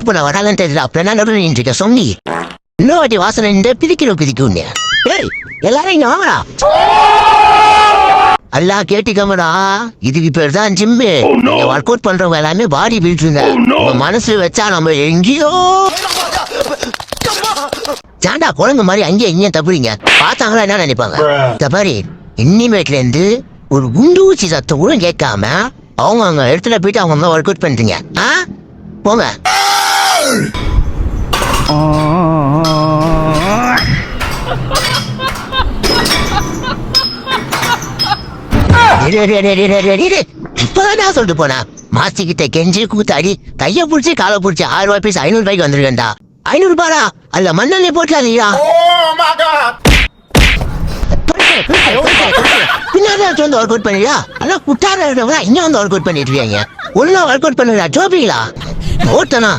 இப்ப நான் வராலன்னு தெரியல அப்புறம் என்ன நின்றுக்க சொன்னி இன்னொரு வாட்டி வாசனை நின்று பிதிக்கும் ஏய் எல்லாரும் இங்க வாங்கடா எல்லாம் கேட்டுக்கமடா இதுக்கு பேர் தான் ஜிம்மு ஒர்க் அவுட் பண்றவங்க எல்லாமே பாடி பில்டருங்க உங்க மனசு வச்சா நம்ம எங்கேயோ சாண்டா குழம்பு மாதிரி அங்கேயும் எங்கேயும் தப்புறீங்க பார்த்தாங்களா என்ன நினைப்பாங்க தப்பாரி இனிமேட்ல இருந்து ஒரு குண்டூசி சத்தம் கூட கேட்காம அவங்க இடத்துல போயிட்டு அவங்க ஒர்க் அவுட் பண்றீங்க போங்க இப்பதான் சொல்லிட்டு போனா மாஸ்டிக்கிட்ட கெஞ்சி கூத்தாடி கைய புடிச்சு காலை புடிச்சு 1000 ரூபாய் பீஸ் 500 ரூபாய்க்கு வந்துருக்கா 500 ரூபாயா அல்ல மண்ணெண்ணெய் போட்டாதீங்களா பின்னாடி வந்து ஒர்க் அவுட் பண்ணியா ஆனா குட்டார இங்க வந்து ஒர்க் அவுட் பண்ணிட்டு இருக்காங்க ஒழுங்கா ஒர்க் அவுட் பண்ணுறா ஜோபிங்களா ஓட்டனா